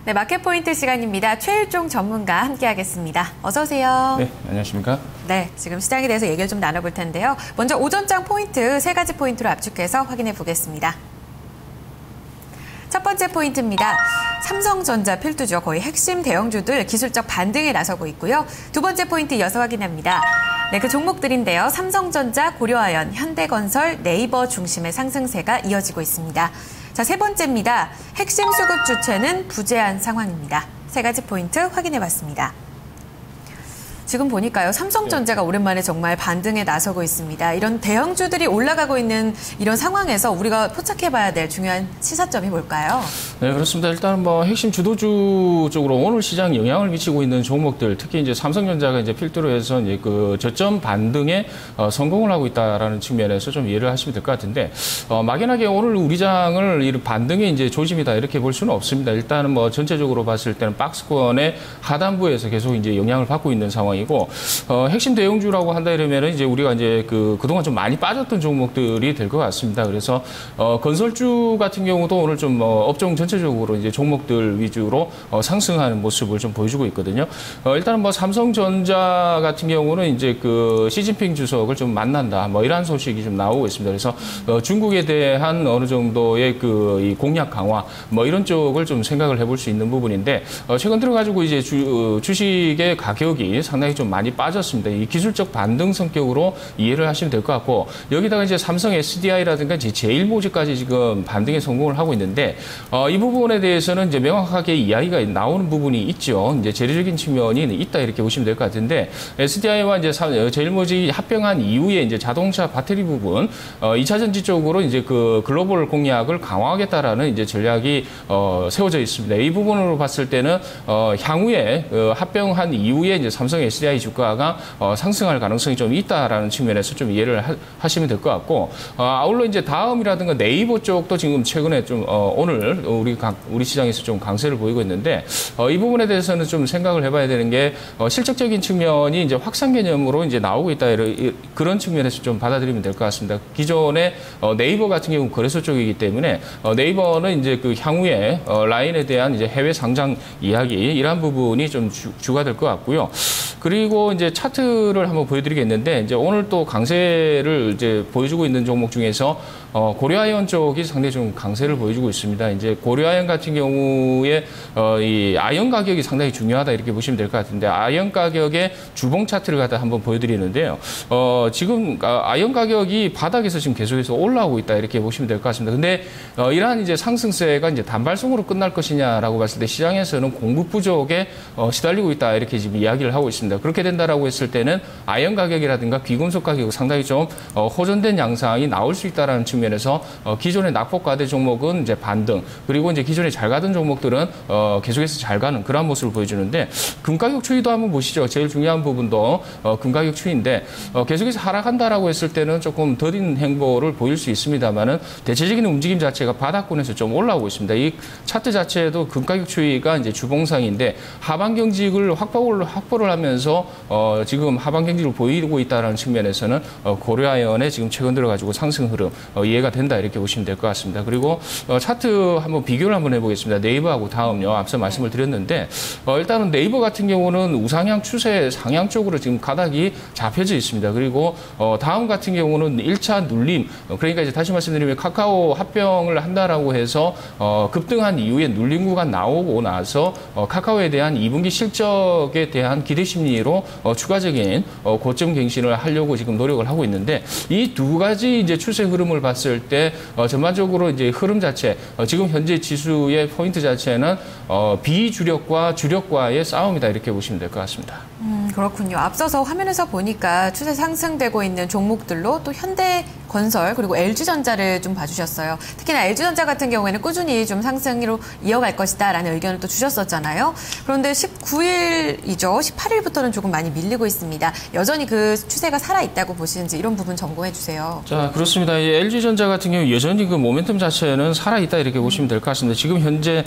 네, 마켓포인트 시간입니다. 최일종 전문가 함께하겠습니다. 어서 오세요. 네, 안녕하십니까? 네, 지금 시장에 대해서 얘기를 좀 나눠볼 텐데요. 먼저 오전장 포인트 세 가지 포인트로 압축해서 확인해 보겠습니다. 첫 번째 포인트입니다. 삼성전자 필두죠. 거의 핵심 대형주들 기술적 반등에 나서고 있고요. 두 번째 포인트 이어서 확인합니다. 네, 그 종목들인데요. 삼성전자, 고려아연, 현대건설, 네이버 중심의 상승세가 이어지고 있습니다. 자, 세 번째입니다. 핵심 수급 주체는 부재한 상황입니다. 세 가지 포인트 확인해봤습니다. 지금 보니까요. 삼성전자가 오랜만에 정말 반등에 나서고 있습니다. 이런 대형주들이 올라가고 있는 이런 상황에서 우리가 포착해봐야 될 중요한 시사점이 뭘까요? 네, 그렇습니다. 일단 핵심 주도주 쪽으로 오늘 시장 영향을 미치고 있는 종목들, 특히 이제 삼성전자가 이제 필두로 해서 이제 그 저점 반등에 성공을 하고 있다라는 측면에서 좀 이해를 하시면 될 것 같은데, 막연하게 오늘 우리 장을 이 반등의 이제 조짐이다 이렇게 볼 수는 없습니다. 일단은 전체적으로 봤을 때는 박스권의 하단부에서 계속 이제 영향을 받고 있는 상황. 이고 핵심 대형주라고 한다 이러면은 이제 우리가 이제 그동안 좀 많이 빠졌던 종목들이 될 것 같습니다. 그래서 건설주 같은 경우도 오늘 좀 업종 전체적으로 이제 종목들 위주로 상승하는 모습을 좀 보여주고 있거든요. 일단은 삼성전자 같은 경우는 이제 시진핑 주석을 좀 만난다 이러한 소식이 좀 나오고 있습니다. 그래서 중국에 대한 어느 정도의 이 공약 강화 이런 쪽을 좀 생각을 해볼 수 있는 부분인데 최근 들어가지고 이제 주식의 가격이 상당히 좀 많이 빠졌습니다. 이 기술적 반등 성격으로 이해를 하시면 될 것 같고, 여기다가 이제 삼성 SDI라든가 이제 제일모직까지 지금 반등에 성공을 하고 있는데, 이 부분에 대해서는 이제 명확하게 이야기가 나오는 부분이 있죠. 이제 재료적인 측면이 있다 이렇게 보시면 될 것 같은데, SDI와 이제 제일모직이 합병한 이후에 이제 자동차 배터리 부분, 2차 전지 쪽으로 이제 글로벌 공약을 강화하겠다라는 이제 전략이 세워져 있습니다. 이 부분으로 봤을 때는 향후에 합병한 이후에 이제 삼성 SDI 주가가 상승할 가능성이 좀 있다라는 측면에서 좀 이해를 하시면 될 것 같고, 아울러 이제 다음이라든가 네이버 쪽도 지금 최근에 좀 오늘 우리 시장에서 좀 강세를 보이고 있는데, 이 부분에 대해서는 좀 생각을 해봐야 되는 게 실적적인 측면이 이제 확산 개념으로 이제 나오고 있다 그런 측면에서 좀 받아들이면 될 것 같습니다. 기존의 네이버 같은 경우 거래소 쪽이기 때문에 네이버는 이제 향후에 라인에 대한 이제 해외 상장 이야기 이러한 부분이 좀 주가 될 것 같고요. 그리고 이제 차트를 한번 보여드리겠는데, 이제 오늘 또 강세를 이제 보여주고 있는 종목 중에서 고려아연 쪽이 상당히 좀 강세를 보여주고 있습니다. 이제 고려아연 같은 경우에 이 아연 가격이 상당히 중요하다 이렇게 보시면 될 것 같은데, 아연 가격의 주봉 차트를 갖다 한번 보여드리는데요. 지금 아연 가격이 바닥에서 지금 계속해서 올라오고 있다 이렇게 보시면 될 것 같습니다. 근데 이러한 이제 상승세가 이제 단발성으로 끝날 것이냐라고 봤을 때 시장에서는 공급 부족에 시달리고 있다 이렇게 지금 이야기를 하고 있습니다. 그렇게 된다라고 했을 때는 아연 가격이라든가 귀금속 가격 상당히 좀 호전된 양상이 나올 수 있다라는 측면에서 기존의 낙폭과대 종목은 이제 반등, 그리고 이제 기존에 잘 가던 종목들은 계속해서 잘 가는 그런 모습을 보여주는데, 금 가격 추이도 한번 보시죠. 제일 중요한 부분도 금 가격 추이인데, 계속해서 하락한다라고 했을 때는 조금 더딘 행보를 보일 수 있습니다만은 대체적인 움직임 자체가 바닥권에서 좀 올라오고 있습니다. 이 차트 자체에도 금 가격 추이가 이제 주봉상인데 하방 경직을 확보를 하면서 지금 하방 경직을 보이고 있다는 측면에서는 고려아연에 지금 최근 들어가지고 상승 흐름 이해가 된다 이렇게 보시면 될 것 같습니다. 그리고 차트 한번 비교를 한번 해보겠습니다. 네이버하고 다음요. 앞서 말씀을 드렸는데, 일단은 네이버 같은 경우는 우상향 추세 상향 쪽으로 지금 가닥이 잡혀져 있습니다. 그리고 다음 같은 경우는 1차 눌림, 그러니까 이제 다시 말씀드리면 카카오 합병을 한다라고 해서 급등한 이후에 눌림 구간 나오고 나서 카카오에 대한 2분기 실적에 대한 기대 심리로 추가적인 고점 갱신을 하려고 지금 노력을 하고 있는데, 이 두 가지 이제 추세 흐름을 봤을 때 전반적으로 이제 흐름 자체, 지금 현재 지수의 포인트 자체는 비주력과 주력과의 싸움이다 이렇게 보시면 될 것 같습니다. 그렇군요. 앞서서 화면에서 보니까 추세 상승되고 있는 종목들로 또 현대건설 그리고 LG전자를 좀 봐주셨어요. 특히나 LG전자 같은 경우에는 꾸준히 좀 상승으로 이어갈 것이다라는 의견을 또 주셨었잖아요. 그런데 19일이죠. 18일부터는 조금 많이 밀리고 있습니다. 여전히 그 추세가 살아있다고 보시는지 이런 부분 점검해 주세요. 자, 그렇습니다. LG전자 같은 경우 여전히 그 모멘텀 자체는 살아있다 이렇게 보시면 될 것 같습니다. 지금 현재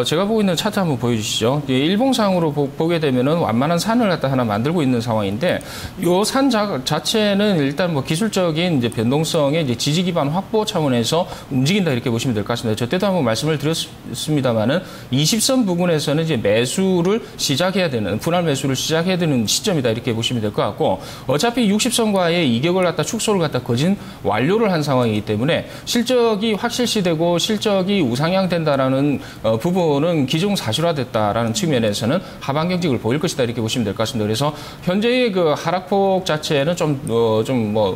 제가 보고 있는 차트 한번 보여주시죠. 일봉상으로 보게 되면은 완만한 산을 갖다 하나 만들고 있는 상황인데, 요 산 자체는 일단 기술적인 이제 변동성 대형성의 이제 지지 기반 확보 차원에서 움직인다 이렇게 보시면 될 것 같습니다. 저 때도 한번 말씀을 드렸습니다만은 20선 부근에서는 이제 매수를 시작해야 되는 분할 매수를 시작해야 되는 시점이다 이렇게 보시면 될 것 같고 어차피 60선과의 이격을 갖다 축소를 갖다 거진 완료를 한 상황이기 때문에 실적이 확실시되고 실적이 우상향된다라는 부분은 기정사실화됐다라는 측면에서는 하방 경직을 보일 것이다 이렇게 보시면 될 것 같습니다. 그래서 현재의 그 하락폭 자체는 좀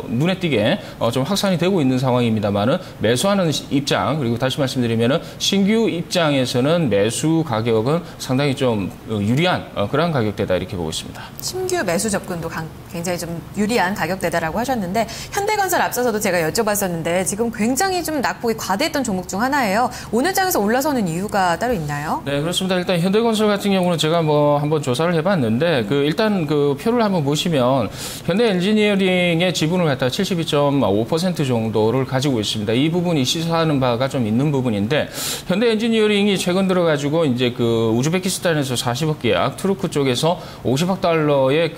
눈에 띄게 좀 확산이 되고 있는 상황입니다만은 매수하는 입장 그리고 다시 말씀드리면은 신규 입장에서는 매수 가격은 상당히 좀 유리한 그런 가격대다 이렇게 보고 있습니다. 신규 매수 접근도 굉장히 좀 유리한 가격대다라고 하셨는데 현대건설 앞서서도 제가 여쭤봤었는데 지금 굉장히 좀 낙폭이 과대했던 종목 중 하나예요. 오늘 장에서 올라서는 이유가 따로 있나요? 네, 그렇습니다. 일단 현대건설 같은 경우는 제가 뭐 한번 조사를 해봤는데 일단 그 표를 한번 보시면 현대 엔지니어링의 지분을 갖다가 72.5% 정도를 가지고 있습니다. 이 부분이 시사하는 바가 좀 있는 부분인데 현대 엔지니어링이 최근 들어가지고 이제 그 우즈베키스탄에서 40억 계약, 투르크 쪽에서 50억 달러의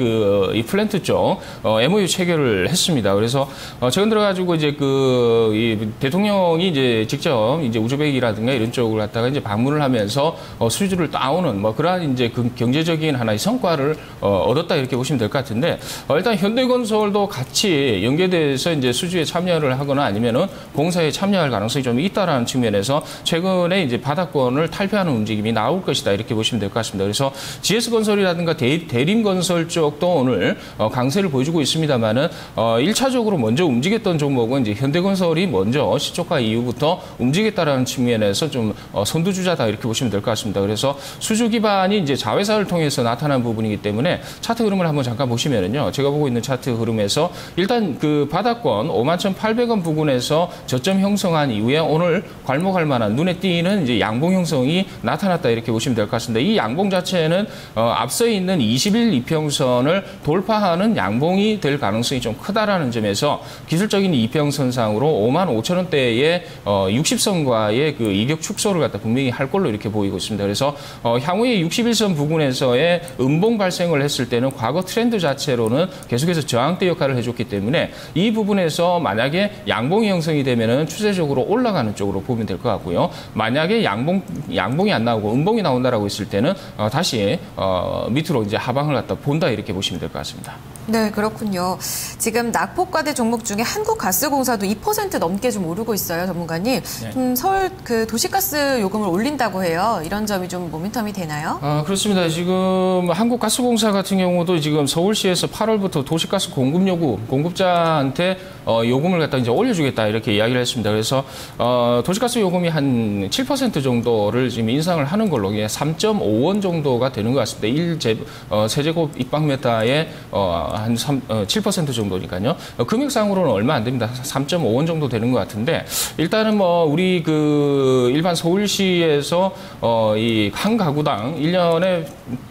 이 플랜트 쪽 MOU 체결을 했습니다. 그래서 최근 들어가지고 이제 이 대통령이 이제 직접 이제 우즈베키라든가 이런 쪽을 갖다가 이제 방문을 하면서 수주를 따오는 그러한 이제 그 경제적인 하나의 성과를 얻었다 이렇게 보시면 될 것 같은데 일단 현대건설도 같이 연계돼서 이제 수주에 참여를 하거나 아니면은 공사에 참여할 가능성이 좀 있다라는 측면에서 최근에 이제 바닥권을 탈피하는 움직임이 나올 것이다 이렇게 보시면 될 것 같습니다. 그래서 GS건설이라든가 대림건설 쪽도 오늘 강세를 보여주고 있습니다만은 1차적으로 먼저 움직였던 종목은 이제 현대건설이 먼저 시초가 이후부터 움직였다라는 측면에서 좀 선두주자다 이렇게 보시면 될 것 같습니다. 그래서 수주 기반이 이제 자회사를 통해서 나타난 부분이기 때문에 차트 흐름을 한번 잠깐 보시면은요. 제가 보고 있는 차트 흐름에서 일단 그 바닥권 51,800원 부근에서 저점 형성한 이후에 오늘 괄목할 만한 눈에 띄는 이제 양봉 형성이 나타났다 이렇게 보시면 될 것 같습니다. 이 양봉 자체는 앞서 있는 20일 이평선을 돌파하는 양봉이 될 가능성이 좀 크다라는 점에서 기술적인 이평선상으로 55,000원대의 60선과의 그 이격 축소를 갖다 분명히 할 걸로 이렇게 보이고 있습니다. 그래서 향후에 61선 부근에서의 음봉 발생을 했을 때는 과거 트렌드 자체로는 계속해서 저항대 역할을 해줬기 때문에 이 부분에서 만약에 양봉이 형성이 되면은 추세적으로 올라가는 쪽으로 보면 될 것 같고요. 만약에 양봉이 안 나오고 음봉이 나온다라고 했을 때는 다시 밑으로 이제 하방을 갖다 본다 이렇게 보시면 될 것 같습니다. 네, 그렇군요. 지금 낙폭과대 종목 중에 한국가스공사도 2% 넘게 좀 오르고 있어요, 전문가님. 네. 서울 그 도시가스 요금을 올린다고 해요. 이런 점이 좀 모멘텀이 되나요? 그렇습니다. 지금 한국가스공사 같은 경우도 지금 서울시에서 8월부터 도시가스 공급자한테 요금을 갖다 이제 올려주겠다 이렇게 이야기를 했습니다. 그래서 도시가스 요금이 한 7% 정도를 지금 인상을 하는 걸로 3.5원 정도가 되는 것 같습니다. 세제곱 입방미터에 한 7% 정도니까요. 금액상으로는 얼마 안 됩니다. 3.5원 정도 되는 것 같은데 일단은 우리 그 일반 서울시에서 이 한 가구당 1년에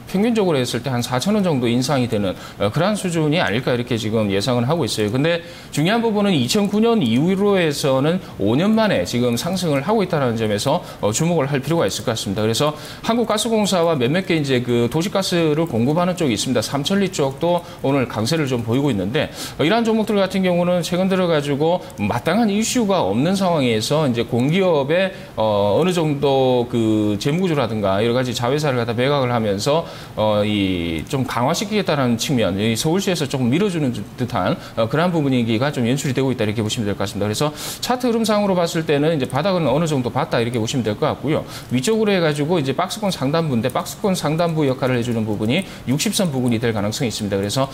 평균적으로 했을 때 한 4,000원 정도 인상이 되는 그러한 수준이 아닐까 이렇게 지금 예상을 하고 있어요. 근데 중요한 부분은 2009년 이후로 해서는 5년 만에 지금 상승을 하고 있다는 점에서 주목을 할 필요가 있을 것 같습니다. 그래서 한국가스공사와 몇몇 개 이제 그 도시가스를 공급하는 쪽이 있습니다. 삼천리 쪽도 오늘 강세를 좀 보이고 있는데 이러한 종목들 같은 경우는 최근 들어가지고 마땅한 이슈가 없는 상황에서 이제 공기업의 어느 정도 그 재무구조라든가 여러 가지 자회사를 갖다 매각을 하면서 좀 강화시키겠다는 측면, 서울시에서 조금 밀어주는 듯한 그러한 부분이기가 좀 연출이 되고 있다 이렇게 보시면 될 것 같습니다. 그래서 차트 흐름상으로 봤을 때는 이제 바닥은 어느 정도 봤다 이렇게 보시면 될 것 같고요. 위쪽으로 해가지고 이제 박스권 상단부인데 박스권 상단부 역할을 해주는 부분이 60선 부분이 될 가능성이 있습니다. 그래서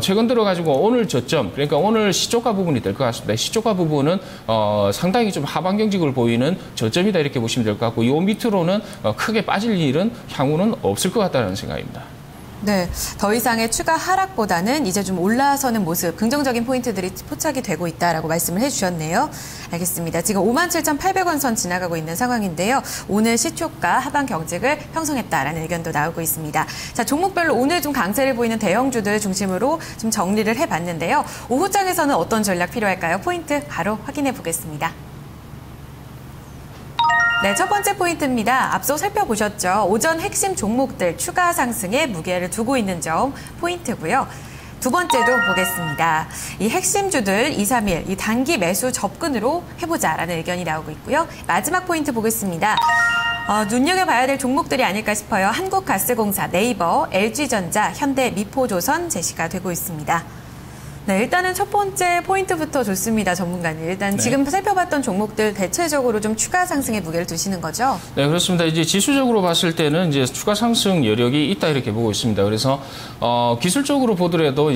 최근 들어가지고 오늘 저점, 그러니까 오늘 시초가 부분이 될 것 같습니다. 시초가 부분은 상당히 좀 하방 경직을 보이는 저점이다 이렇게 보시면 될 것 같고 이 밑으로는 크게 빠질 일은 향후는 없을 것 같다는 생각입니다. 네, 더 이상의 추가 하락보다는 이제 좀 올라서는 모습, 긍정적인 포인트들이 포착이 되고 있다라고 말씀을 해주셨네요. 알겠습니다. 지금 57,800원 선 지나가고 있는 상황인데요. 오늘 시초가 하방 경직을 형성했다라는 의견도 나오고 있습니다. 자, 종목별로 오늘 좀 강세를 보이는 대형주들 중심으로 좀 정리를 해봤는데요. 오후장에서는 어떤 전략 필요할까요? 포인트 바로 확인해 보겠습니다. 네, 첫 번째 포인트입니다. 앞서 살펴보셨죠. 오전 핵심 종목들 추가 상승에 무게를 두고 있는 점 포인트고요. 두 번째도 보겠습니다. 이 핵심주들 2, 3일 이 단기 매수 접근으로 해보자라는 의견이 나오고 있고요. 마지막 포인트 보겠습니다. 눈여겨봐야 될 종목들이 아닐까 싶어요. 한국가스공사, 네이버, LG전자, 현대, 미포조선 제시가 되고 있습니다. 네, 일단은 첫 번째 포인트부터 좋습니다, 전문가님. 일단 지금 살펴봤던 종목들 대체적으로 좀 추가 상승의 무게를 두시는 거죠? 네, 그렇습니다. 이제 지수적으로 봤을 때는 이제 추가 상승 여력이 있다 이렇게 보고 있습니다. 그래서 기술적으로 보더라도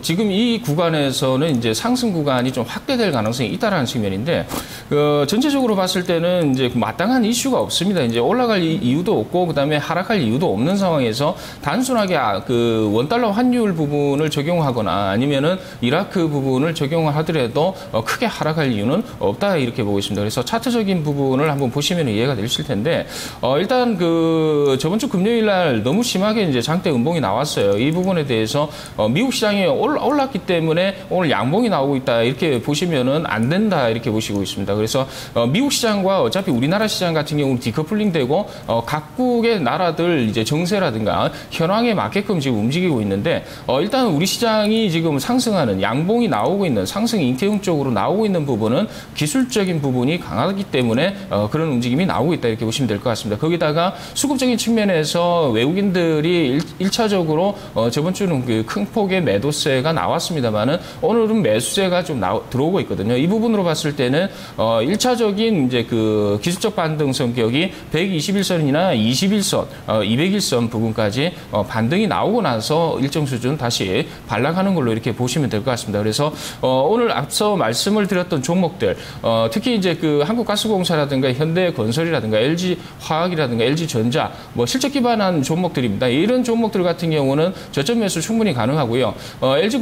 지금 이 구간에서는 이제 상승 구간이 좀 확대될 가능성이 있다라는 측면인데 전체적으로 봤을 때는 이제 마땅한 이슈가 없습니다. 이제 올라갈 이유도 없고 그다음에 하락할 이유도 없는 상황에서 단순하게 그 원달러 환율 부분을 적용하거나 아니면은 이라크 부분을 적용하더라도 크게 하락할 이유는 없다 이렇게 보고 있습니다. 그래서 차트적인 부분을 한번 보시면 이해가 되실 텐데 일단 그 저번 주 금요일 날 너무 심하게 이제 장대 음봉이 나왔어요. 이 부분에 대해서 미국 시장이 올랐기 때문에 오늘 양봉이 나오고 있다 이렇게 보시면은 안 된다 이렇게 보시고 있습니다. 그래서 미국 시장과 어차피 우리나라 시장 같은 경우는 디커플링 되고 각국의 나라들 이제 정세라든가 현황에 맞게끔 지금 움직이고 있는데 일단 우리 시장이 지금 상승하는 양봉이 나오고 있는 상승 인태형 쪽으로 나오고 있는 부분은 기술적인 부분이 강하기 때문에 그런 움직임이 나오고 있다 이렇게 보시면 될 것 같습니다. 거기다가 수급적인 측면에서 외국인들이 1차적으로 저번 주는 그 큰 폭의 매도세가 나왔습니다만은 오늘은 매수세가 좀 들어오고 있거든요. 이 부분으로 봤을 때는 1차적인 이제 그 기술적 반등 성격이 121선이나 21선, 201선 부분까지 반등이 나오고 나서 일정 수준 다시 반락하는 걸로 이렇게 보시면 될 것 같습니다. 그래서 오늘 앞서 말씀을 드렸던 종목들, 특히 이제 그 한국가스공사라든가 현대건설이라든가 LG화학이라든가 LG전자, 뭐 실적 기반한 종목들입니다. 이런 종목들 같은 경우는 저점 매수 충분히 가능하고요. LG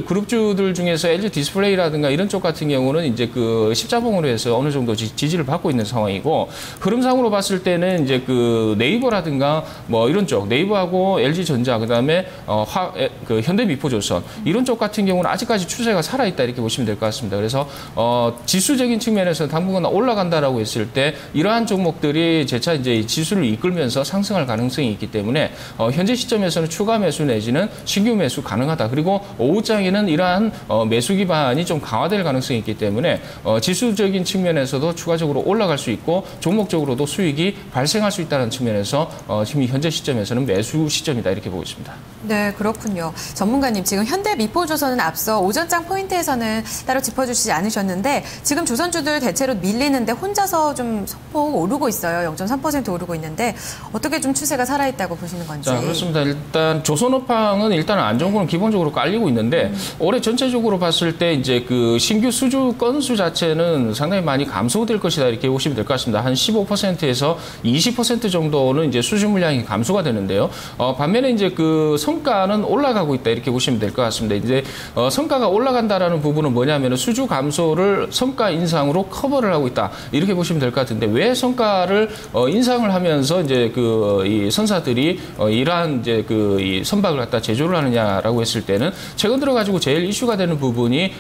그룹주들 중에서 LG 디스플레이라든가 이런 쪽 같은 경우는 이제 그 십자봉으로 해서 어느 정도 지지를 받고 있는 상황이고 흐름상으로 봤을 때는 이제 그 네이버라든가 뭐 이런 쪽 네이버하고 LG전자 그다음에 그 현대미포조선 이런 쪽 같은 경우는 아직까지 추세가 살아있다 이렇게 보시면 될 것 같습니다. 그래서 지수적인 측면에서 당분간 올라간다라고 했을 때 이러한 종목들이 재차 이제 지수를 이끌면서 상승할 가능성이 있기 때문에 현재 시점에서는 추가 매수 내지는 신규 매수 가능하다. 그리고 오후장에는 이러한 매수 기반이 좀 강화될 가능성이 있기 때문에 지수적인 측면에서도 추가적으로 올라갈 수 있고 종목적으로도 수익이 발생할 수 있다는 측면에서 지금 현재 시점에서는 매수 시점이다 이렇게 보고 있습니다. 네, 그렇군요. 전문가님, 지금 현대미포조선은 앞서 오전장 포인트에서는 따로 짚어주시지 않으셨는데 지금 조선주들 대체로 밀리는데 혼자서 좀 소폭 오르고 있어요. 0.3% 오르고 있는데 어떻게 좀 추세가 살아있다고 보시는 건지. 자, 그렇습니다. 일단 조선업황은 일단 안정권은 기본적으로 깔리고 있는데 올해 전체적으로 봤을 때 이제 그 신규 수주 건수 자체는 상당히 많이 감소될 것이다 이렇게 보시면 될 것 같습니다. 한 15%에서 20% 정도는 이제 수주 물량이 감소가 되는데요. 반면에 이제 그 성과는 올라가고 있다 이렇게 보시면 될 것 같습니다. 이제 성과가 올라간다라는 부분은 뭐냐면 수주 감소를 성과 인상으로 커버를 하고 있다 이렇게 보시면 될 것 같은데 왜 성과를 인상을 하면서 이제 이 선사들이 이러한 이제 이 선박을 갖다 제조를 하느냐라고 했을 때는 최근 들어 가지고 제일 이슈가 되는 부분이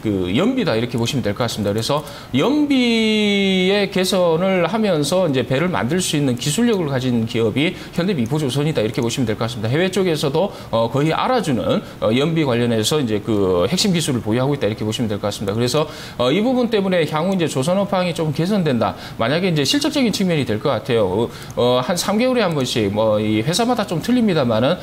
그 연비다 이렇게 보시면 될 것 같습니다. 그래서 연비의 개선을 하면서 이제 배를 만들 수 있는 기술력을 가진 기업이 현대미포조선이다 이렇게 보시면 될 것 같습니다. 해외 쪽에서도 거의 알아주는 연비 관련해서 이제 그 핵심 기술을 보유하고 있다 이렇게 보시면 될 것 같습니다. 그래서 이 부분 때문에 향후 이제 조선업황이 좀 개선된다. 만약에 이제 실적적인 측면이 될 것 같아요. 한 3개월에 한 번씩 뭐 이 회사마다 좀 틀립니다만은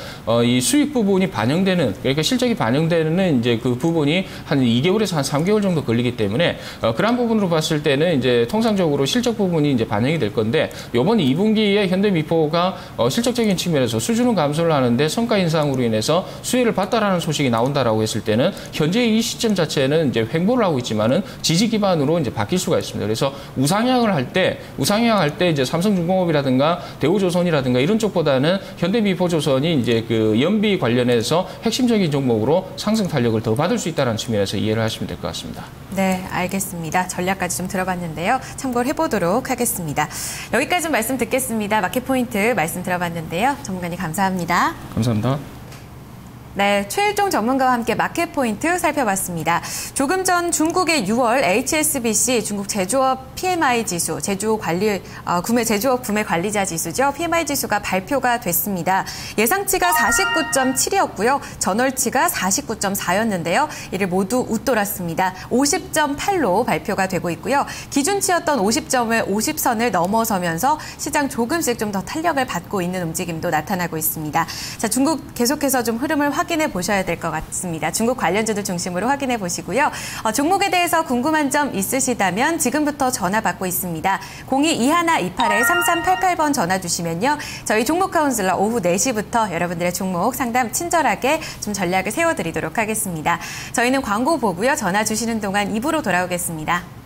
이 수익 부분이 반영되는 그러니까 실적이 반영되는 이제 그 부분이 한 2개월에서 한 3개월 정도 걸리기 때문에 그런 부분으로 봤을 때는 이제 통상적으로 실적 부분이 이제 반영이 될 건데 이번 2분기에 현대미포가 실적적인 측면에서 수주는 감소를 하는데 성과 인상으로 인해서 수혜를 봤다라는 소식이 나온다라고 했을 때는 현재 이 시점 자체는 이제 횡보를 하고 있지만은 지지 기반으로 이제 바뀔 수가 있습니다. 그래서 우상향을 할 때 이제 삼성중공업이라든가 대우조선이라든가 이런 쪽보다는 현대미포조선이 이제 그 연비 관련해서 핵심적인 종목으로 상승 탄력을 더 받을 수 있다는 측면에서 이해를 하시면 될 것 같습니다. 네, 알겠습니다. 전략까지 좀 들어봤는데요. 참고를 해보도록 하겠습니다. 여기까지 말씀 듣겠습니다. 마켓포인트 말씀 들어봤는데요. 전문가님 감사합니다. 감사합니다. 네, 최일종 전문가와 함께 마켓 포인트 살펴봤습니다. 조금 전 중국의 6월 HSBC 중국 제조업 PMI 지수, 제조업 구매 관리자 지수죠. PMI 지수가 발표가 됐습니다. 예상치가 49.7이었고요. 전월치가 49.4였는데요. 이를 모두 웃돌았습니다. 50.8로 발표가 되고 있고요. 기준치였던 50점을 50선을 넘어서면서 시장 조금씩 좀 더 탄력을 받고 있는 움직임도 나타나고 있습니다. 자, 중국 계속해서 좀 흐름을 확인해 보셔야 될 것 같습니다. 중국 관련주들 중심으로 확인해 보시고요. 종목에 대해서 궁금한 점 있으시다면 지금부터 전화 받고 있습니다. 02-2128-3388번 전화 주시면요. 저희 종목 카운슬러 오후 4시부터 여러분들의 종목 상담 친절하게 좀 전략을 세워드리도록 하겠습니다. 저희는 광고 보고요. 전화 주시는 동안 2부로 돌아오겠습니다.